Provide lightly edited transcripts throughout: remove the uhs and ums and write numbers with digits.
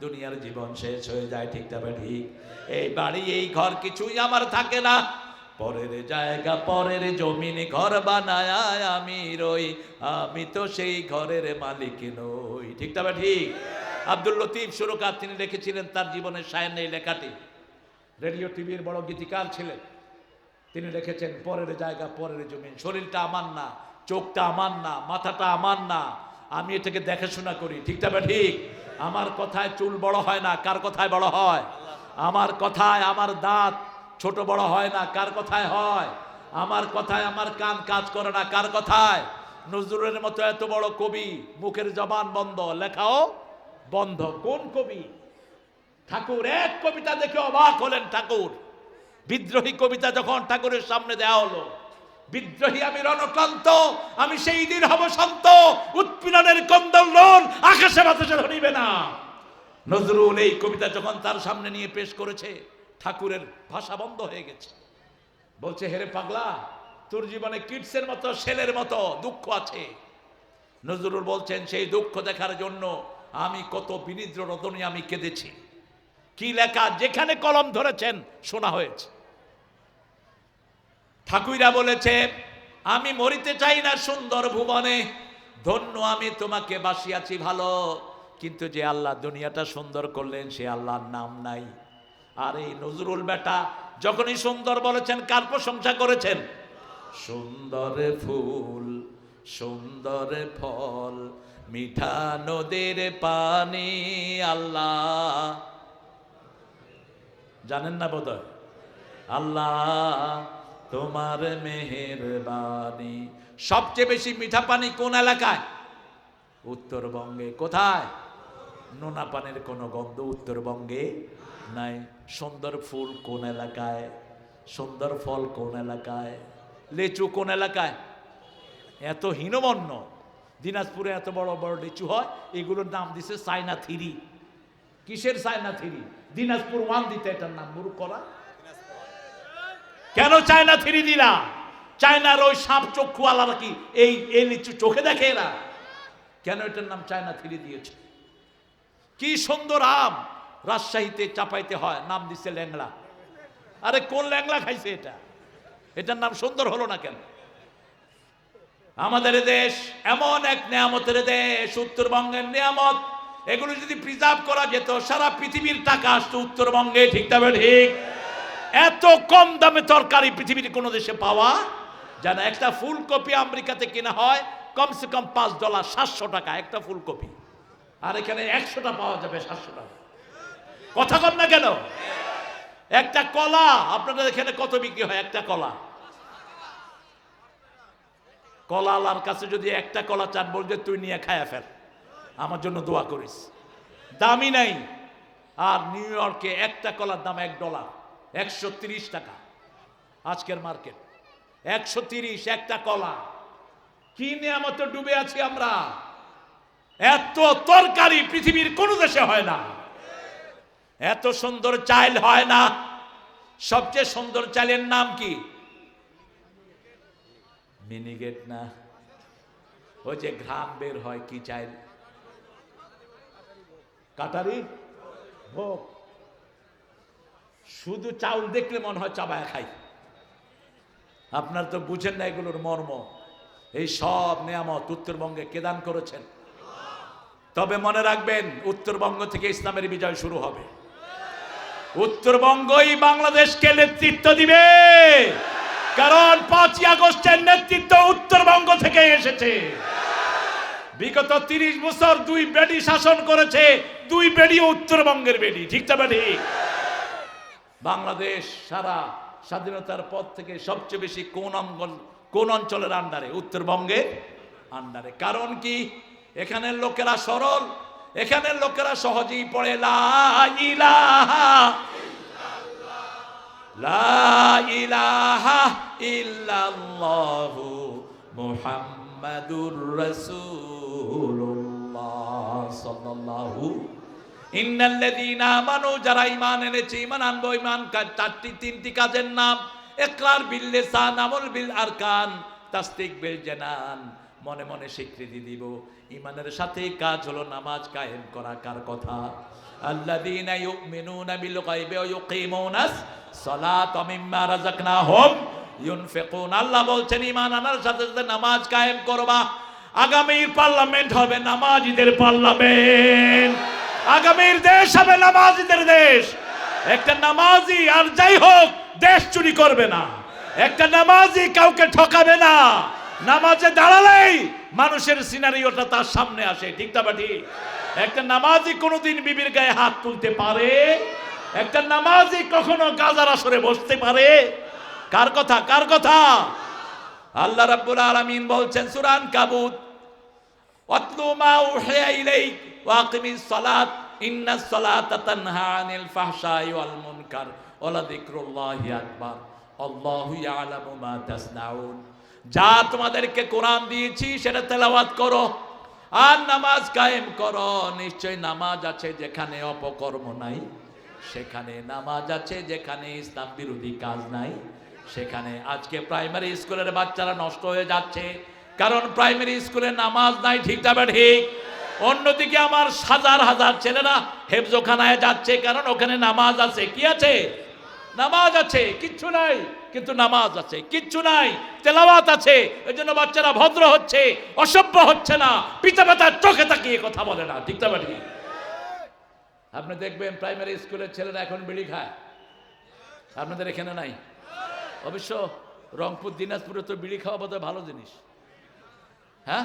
দুনিয়ার জীবন শেষ হয়ে যায়, ঠিক তবে ঠিক। এই বাড়ি এই ঘর কিছুই আমার থাকে না, পরের জায়গা পরের জমিন ঘর বানায় আমি রই, আমি তো সেই ঘরের মালিক নই, ঠিক তবে ঠিক। আব্দুল লতিফ সুরকার তিনি লিখেছিলেন তার জীবনের সায়ান্নে এই লেখাটি। রেডিও টিভির বড় গীতিকার ছিলেন, তিনি লিখেছেন পরের জায়গা পরের জমিন। শরীরটা আমার না, চোখটা আমার না, মাথাটা আমার না, আমি এটাকে দেখাশোনা করি, ঠিক তবে ঠিক। আমার কথায় চুল বড় হয় না, কার কথায় বড় হয়? আমার কথায় আমার দাঁত ছোট বড় হয় না, কার কথায় হয়? আমার কথায় আমার কান কাজ করে না, কার কথায়? নজরুলের মতো এত বড় কবি, মুখের জবান বন্ধ, লেখাও বন্ধ। কোন কবি? ঠাকুর। এক কবিতা দেখে অবাক হলেন ঠাকুর। বিদ্রোহী কবিতা যখন ঠাকুরের সামনে দেওয়া হলো, বিদ্রোহী আমি রণক্লান্ত, আমি সেই দিন হব শান্ত, উৎপীড়নের কন্দোলন আকাশে বাতাসে ধরিবে না। নজরুল এই কবিতা যখন তার সামনে নিয়ে পেশ করেছে, ঠাকুরের ভাষা বন্ধ হয়ে গেছে। বলছে, হেরে পাগলা, তোর জীবনে কিডসের মতো ছেলের মতো দুঃখ আছে। নজরুল বলছেন, সেই দুঃখ দেখার জন্য আমি কত বিনিদ্র রদনী আমি কেঁদেছি। কি লেখা, যেখানে কলম ধরেছেন শোনা হয়েছে। ঠাকুরা বলেছে, আমি মরিতে চাই না সুন্দর ভুবনে, ধন্য আমি তোমাকে বাসিয়াছি ভালো, কিন্তু যে আল্লাহ দুনিয়াটা সুন্দর করলেন সে আল্লাহর নাম নাই। আর এই নজরুল বেটা যখনই সুন্দর বলেছেন, কার প্রশংসা করেছেন? সুন্দর ফুল, সুন্দর ফল, মিঠা নদীর পানি, আল্লাহ জানেন না বোধহয়? আল্লাহ তোমার মেহেরবানি। সবচেয়ে বেশি মিঠা পানি কোন এলাকায়? উত্তরবঙ্গে। কোথায়? নোনা পানির কোনো গন্ধ উত্তরবঙ্গে নাই। সুন্দর ফুল কোন এলাকায়? সুন্দর ফল কোন এলাকায়? লিচু কোন এলাকায়? এত হীনমন্য। দিনাজপুরে এত বড় বড় লিচু হয়, এগুলোর নাম দিছে চায়না থ্রি। কিসের চায়না থ্রি? দিনাজপুর ওয়ান দিতে এটার নাম মুরু করা। কেন চায়না থ্রি দিলা? চায়নার ওই সাপ চক্ষু আলাদা কি এই লিচু চোখে দেখে এরা? কেন এটার নাম চায়না থ্রি দিয়েছে? কি সুন্দর আম রাজশাহীতে চাপাইতে হয়, নাম দিচ্ছে ল্যাংড়া। আরে কোন ল্যাংড়া খাইছে এটা? এটার নাম সুন্দর হলো না কেন? আমাদের দেশ এমন এক নিয়ামতের দেশ, উত্তরবঙ্গের নিয়ামত, এগুলো যদি প্রিজার্ভ করা যেত সারা পৃথিবীর টাকা আসতো উত্তরবঙ্গে, ঠিক তবে ঠিক। এত কম দামে তরকারি পৃথিবীর কোনো দেশে পাওয়া যায় না। একটা ফুলকপি আমেরিকাতে কেনা হয় কমসে কম $5, 700 টাকা একটা ফুলকপি, আর এখানে 100টা পাওয়া যাবে 700 টাকা। কথা কন না কেন? একটা কলা আপনাদের এখানে কত বিক্রি হয়? একটা কলা, কলালার কাছে যদি একটা কলা চান, বলবে তুই নিয়ে খায়া ফেল, আমার জন্য দোয়া করিস, দামই নাই। আর নিউ ইয়র্কে একটা কলার দাম $1, 130 টাকা আজকের মার্কেট, 130 একটা কলা। কি নিয়ামতে ডুবে আছি আমরা! এত তরকারি পৃথিবীর কোন দেশে হয় না, এত সুন্দর চাল হয় না। সবচেয়ে সুন্দর চালের নাম কি? মিনিগেট না, ওই যে ঘ্রাণ বের হয়, কি চাল? কাটারি ভোগ। শুধু চাউল দেখলে মনে হয় চাবায় খাই। আপনার তো বুঝেন না এগুলোর মর্ম। এই সব নিয়ামত উত্তরবঙ্গে কে দান করেছেন? তবে মনে রাখবেন, উত্তরবঙ্গ থেকে ইসলামের বিজয় শুরু হবে। উত্তরবঙ্গই বাংলাদেশকে নেতৃত্ব দিবে, কারণ 5ই আগস্টের নেতৃত্ব উত্তরবঙ্গ থেকে এসেছে। বিগত 30 বছর 2 বেডি শাসন করেছে, 2 বেডিও উত্তরবঙ্গের বেডি, ঠিক তবে ঠিক। বাংলাদেশ সারা স্বাধীনতার পর থেকে সবচেয়ে বেশি কোন অঞ্চলের আন্ডারে? উত্তরবঙ্গের আন্ডারে। কারণ কি? এখানের লোকেরা সরল, এখানের লোকেরা সহজেই পড়ে লা ইলাহা লা ইলাহা ইল্লাল্লাহু মুহাম্মাদুর রাসূলুল্লাহ সাল্লাল্লাহু। ইন্নাল্লাযীনা আমানু, যারা ঈমান এনেছে, ঈমান আনবো, ঈমান 3টি কাজের নাম: ইকরার বিল লিসান, আমল বিল আরকান, তাসদিক বিল জানান। মনে মনে স্বীকৃতি দিব। ইমানের সাথে কাজ হলো নামাজ কায়েম করা। কার কথা? আল্লাযীনা ইউমিনুনা বিল গায়বি ওয়া ইউকিমুনাস সালাতা ওয়া মিম্মা রাযাকনাহুম ইউনফিকুন। আল্লাহ বলছেন ঈমান আনার সাথে সাথে নামাজ কায়েম করবা। আগামীর পার্লামেন্ট হবে নামাজীদের পার্লামেন্ট, আগামীর দেশ হবে নামাজীদের দেশ। একটা নামাজি আর যাই হোক দেশ চুরি করবে না, একটা নামাজি কাউকে ঠকাবে না। নামাজে দাঁড়ালেই মানুষের সিনারিওটা তার সামনে আসে, ঠিক না ঠিক? একটা নামাজি কোনোদিন বিবির গায়ে হাত তুলতে পারে? একটা নামাজি কখনো গাজার আসরে বসতে পারে? কার কথা? কার কথা? আল্লাহ রাব্বুল আলামিন বলছেন সূরা আনকাবুত, ওয়াতলু মা উহিয়া ইলাইক ওয়া আকিমিস সালাত ইন্নাস সালাতা তানহা আনিল ফাহশাই ওয়াল মুনকার ওয়া লাযিকরুল্লাহি আকবার আল্লাহু ইয়ালামু মা তাসনাউন। যা তোমাদেরকে কোরআন দিয়েছি সেটা তেলাওয়াত করো আর নামাজ কায়েম করো। নিশ্চয় নামাজ আছে যেখানে অপকর্ম নাই, সেখানে নামাজ আছে যেখানে ইসলাম বিরোধী কাজ নাই, সেখানে। আজকে প্রাইমারি স্কুলের বাচ্চারা নষ্ট হয়ে যাচ্ছে কারণ প্রাইমারি স্কুলে নামাজ নাই, ঠিক না ঠিক? অন্যদিকে আমার হাজার হাজার ছেলেরা হেফজোখানায় যাচ্ছে কারণ ওখানে নামাজ আছে। কি আছে? নামাজ আছে। কিচ্ছু নাই কিন্তু নামাজ আছে, কিচ্ছু নাই তেলাওয়াত আছে। এই জন্য বাচ্চারা ভদ্র হচ্ছে, অসভ্য হচ্ছে না, পিতা মাতার চোখে তাকিয়ে কথা বলে না, ঠিক না ঠিক? আপনি দেখবেন প্রাইমারি স্কুলের ছেলেরা এখন বিড়ি খায়, আপনাদের এখানে নাই। অবশ্য রংপুর দিনাজপুরে তো বিড়ি খাওয়া বোধহয় ভালো জিনিস। হ্যাঁ,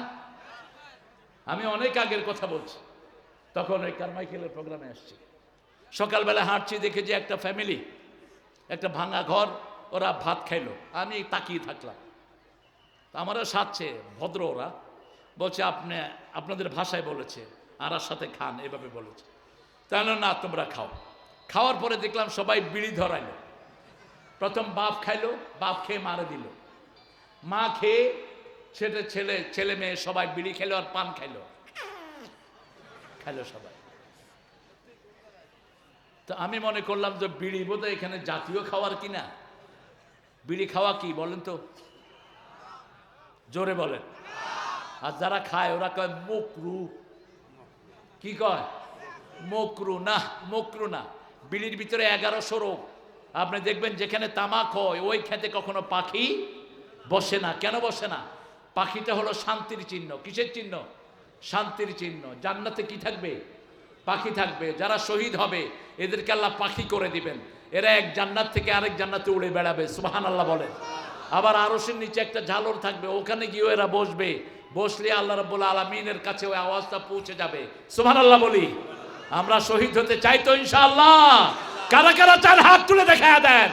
আমি অনেক আগের কথা বলছি, তখন ওই কারমাইকেলের প্রোগ্রামে আসছি। সকালবেলা হাঁটছি, দেখে যে একটা ফ্যামিলি, একটা ভাঙা ঘর, ওরা ভাত খাইলো। আমি তাকিয়ে থাকলাম, আমারও সাথে ভদ্র ওরা বলছে আপনাদের ভাষায় বলেছে আর সাথে খান, এভাবে বলেছে। তাহলে না তোমরা খাও। খাওয়ার পরে দেখলাম সবাই বিড়ি ধরাইলো। প্রথম বাপ খাইলো, বাপ খেয়ে মারে দিল, মা খেয়ে সেটা ছেলে মেয়ে সবাই বিড়ি খেলো আর পান খাইলো সবাই। তো আমি মনে করলাম যে বিড়ি বোধহয় এখানে জাতীয় খাওয়ার কিনা। বিড়ি খাওয়া কি বলেন তো, জোরে বলেন। আর যারা খায় ওরা কয় মকরু। কি কয়? মকরু না, মকরু না। বিড়ির ভিতরে 1100 রোগ। আপনি দেখবেন যেখানে তামাক হয় ওই খেতে কখনো পাখি বসে না। কেন বসে না? পাখিটা হলো শান্তির চিহ্ন। কিসের চিহ্ন? শান্তির চিহ্ন। জান্নাতে কি থাকবে? পাখি থাকবে। যারা শহীদ হবে এদেরকে আল্লাহ পাখি করে দিবেন, এরা এক জান্নাত থেকে আরেক জান্নাতে উড়ে বেড়াবে, সুবহানাল্লাহ বলেন। আবার আরশের নিচে একটা ঝালর থাকবে, ওখানে গিয়ে এরা বসবে। বসলে আল্লাহ রাব্বুল আলামিনের কাছে ওই আওয়াজটা পৌঁছে যাবে, সুবহানাল্লাহ বলি। আমরা শহীদ হতে চাই তো ইনশাআল্লাহ? কারা কারা চান হাত তুলে দেখায় দেন।